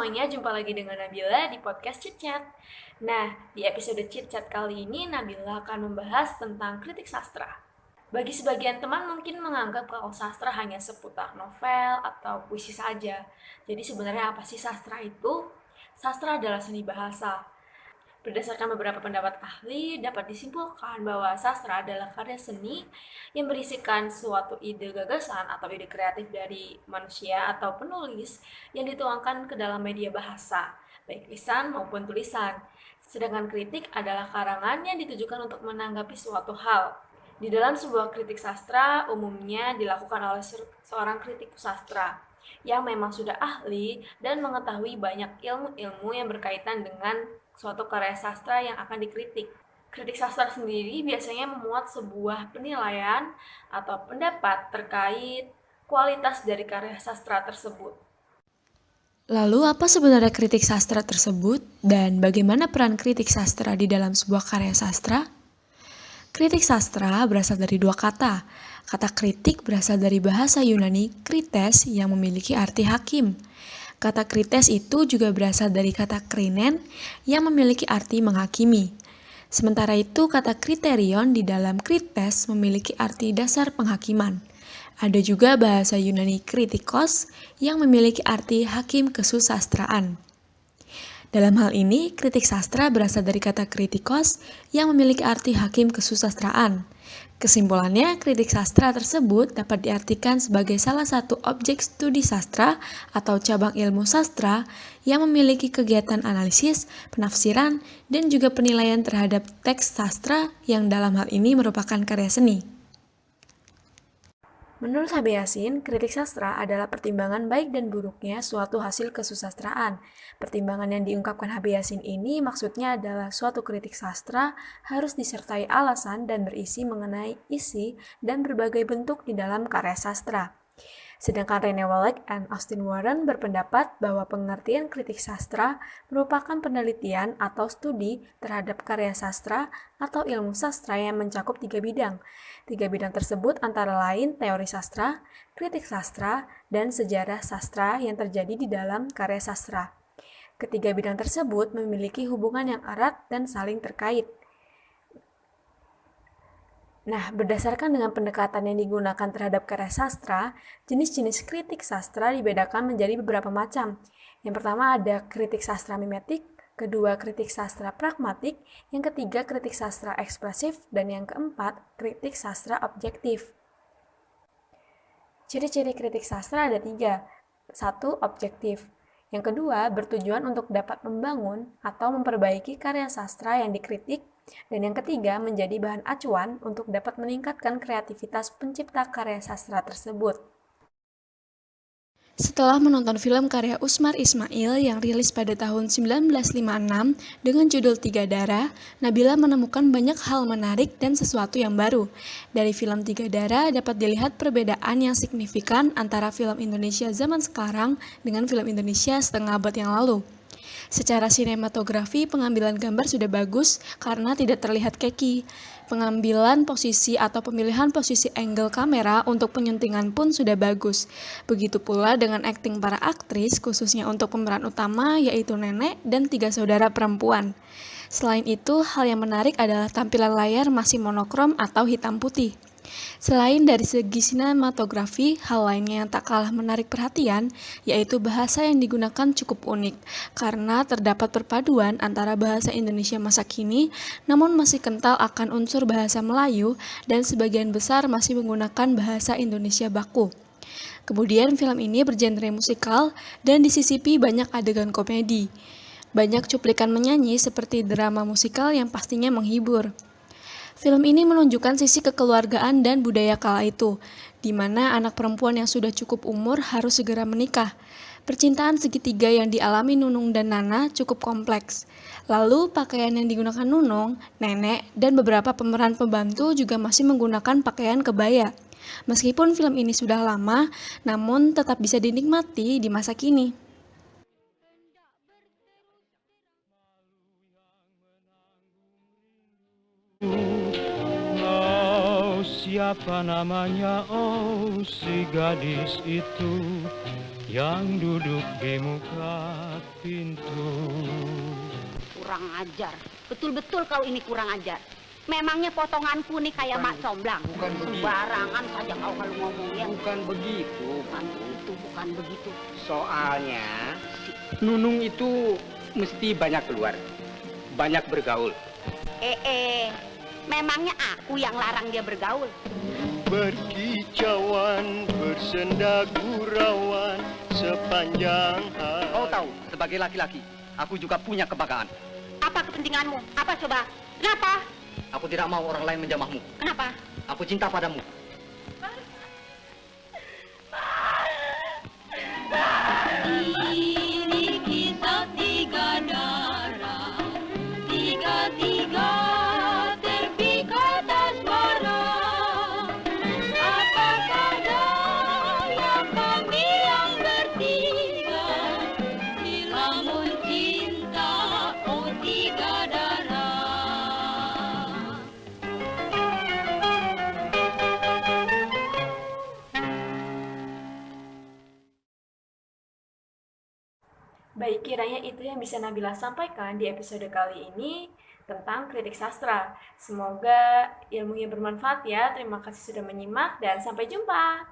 semuanya, jumpa lagi dengan Nabila di podcast Chit Chat. Nah, di episode Chit Chat kali ini Nabila akan membahas tentang kritik sastra. Bagi sebagian teman mungkin menganggap kalau sastra hanya seputar novel atau puisi saja. Jadi sebenarnya apa sih sastra itu? Sastra adalah seni bahasa. Berdasarkan beberapa pendapat ahli, dapat disimpulkan bahwa sastra adalah karya seni yang berisikan suatu ide gagasan atau ide kreatif dari manusia atau penulis yang dituangkan ke dalam media bahasa, baik lisan maupun tulisan. Sedangkan kritik adalah karangan yang ditujukan untuk menanggapi suatu hal. Di dalam sebuah kritik sastra, umumnya dilakukan oleh seorang kritikus sastra yang memang sudah ahli dan mengetahui banyak ilmu-ilmu yang berkaitan dengan suatu karya sastra yang akan dikritik. Kritik sastra sendiri biasanya memuat sebuah penilaian atau pendapat terkait kualitas dari karya sastra tersebut. Lalu apa sebenarnya kritik sastra tersebut dan bagaimana peran kritik sastra di dalam sebuah karya sastra? Kritik sastra berasal dari dua kata. Kata kritik berasal dari bahasa Yunani krites yang memiliki arti hakim. Kata krites itu juga berasal dari kata krinen yang memiliki arti menghakimi. Sementara itu kata kriterion di dalam krites memiliki arti dasar penghakiman. Ada juga bahasa Yunani kritikos yang memiliki arti hakim kesusastraan. Dalam hal ini, kritik sastra berasal dari kata kritikos yang memiliki arti hakim kesusastraan. Kesimpulannya, kritik sastra tersebut dapat diartikan sebagai salah satu objek studi sastra atau cabang ilmu sastra yang memiliki kegiatan analisis, penafsiran, dan juga penilaian terhadap teks sastra yang dalam hal ini merupakan karya seni. Menurut H.B. Yasin, kritik sastra adalah pertimbangan baik dan buruknya suatu hasil kesusastraan. Pertimbangan yang diungkapkan H.B. Yasin ini maksudnya adalah suatu kritik sastra harus disertai alasan dan berisi mengenai isi dan berbagai bentuk di dalam karya sastra. Sedangkan Rene Wallach dan Austin Warren berpendapat bahwa pengertian kritik sastra merupakan penelitian atau studi terhadap karya sastra atau ilmu sastra yang mencakup 3 bidang. 3 bidang tersebut antara lain teori sastra, kritik sastra, dan sejarah sastra yang terjadi di dalam karya sastra. Ketiga bidang tersebut memiliki hubungan yang erat dan saling terkait. Nah, berdasarkan dengan pendekatan yang digunakan terhadap karya sastra, jenis-jenis kritik sastra dibedakan menjadi beberapa macam. Yang pertama ada kritik sastra mimetik, kedua kritik sastra pragmatik, yang ketiga kritik sastra ekspresif, dan yang keempat kritik sastra objektif. Ciri-ciri kritik sastra ada 3. 1. Objektif. Yang kedua, bertujuan untuk dapat membangun atau memperbaiki karya sastra yang dikritik. Dan yang ketiga, menjadi bahan acuan untuk dapat meningkatkan kreativitas pencipta karya sastra tersebut. Setelah menonton film karya Usmar Ismail yang rilis pada tahun 1956 dengan judul Tiga Darah, Nabila menemukan banyak hal menarik dan sesuatu yang baru. Dari film Tiga Darah dapat dilihat perbedaan yang signifikan antara film Indonesia zaman sekarang dengan film Indonesia setengah abad yang lalu. Secara sinematografi, pengambilan gambar sudah bagus karena tidak terlihat keki. Pengambilan posisi atau pemilihan posisi angle kamera untuk penyuntingan pun sudah bagus. Begitu pula dengan akting para aktris, khususnya untuk pemeran utama yaitu nenek dan 3 saudara perempuan. Selain itu, hal yang menarik adalah tampilan layar masih monokrom atau hitam putih. Selain dari segi sinematografi, hal lainnya yang tak kalah menarik perhatian, yaitu bahasa yang digunakan cukup unik, karena terdapat perpaduan antara bahasa Indonesia masa kini, namun masih kental akan unsur bahasa Melayu, dan sebagian besar masih menggunakan bahasa Indonesia baku. Kemudian film ini bergenre musikal, dan disisipi banyak adegan komedi. Banyak cuplikan menyanyi seperti drama musikal yang pastinya menghibur. Film ini menunjukkan sisi kekeluargaan dan budaya kala itu, di mana anak perempuan yang sudah cukup umur harus segera menikah. Percintaan segitiga yang dialami Nunung dan Nana cukup kompleks. Lalu pakaian yang digunakan Nunung, nenek, dan beberapa pemeran pembantu juga masih menggunakan pakaian kebaya. Meskipun film ini sudah lama, namun tetap bisa dinikmati di masa kini. Siapa namanya, oh si gadis itu yang duduk di muka pintu. Kurang ajar, betul-betul kau ini kurang ajar. Memangnya potonganku nih kayak mak comblang. Bukan begitu. Sembarangan saja kau kalau ngomong ya. Bukan begitu. Bukan begitu. Soalnya Nunung itu mesti banyak keluar, banyak bergaul. Memangnya aku yang larang dia bergaul? Berkicauan, bersenda gurauan sepanjang hari. Kau tahu, sebagai laki-laki, aku juga punya kebanggaan. Apa kepentinganmu? Apa coba? Kenapa? Aku tidak mau orang lain menjamahmu. Kenapa? Aku cinta padamu. Ini kisah tiga darah, tiga terpikat asmara. Apakah daya kami yang bertiga dilamun cinta, oh tiga darah. Baik, kiranya itu yang bisa Nabila sampaikan di episode kali ini tentang kritik sastra. Semoga ilmunya bermanfaat ya. Terima kasih sudah menyimak dan sampai jumpa.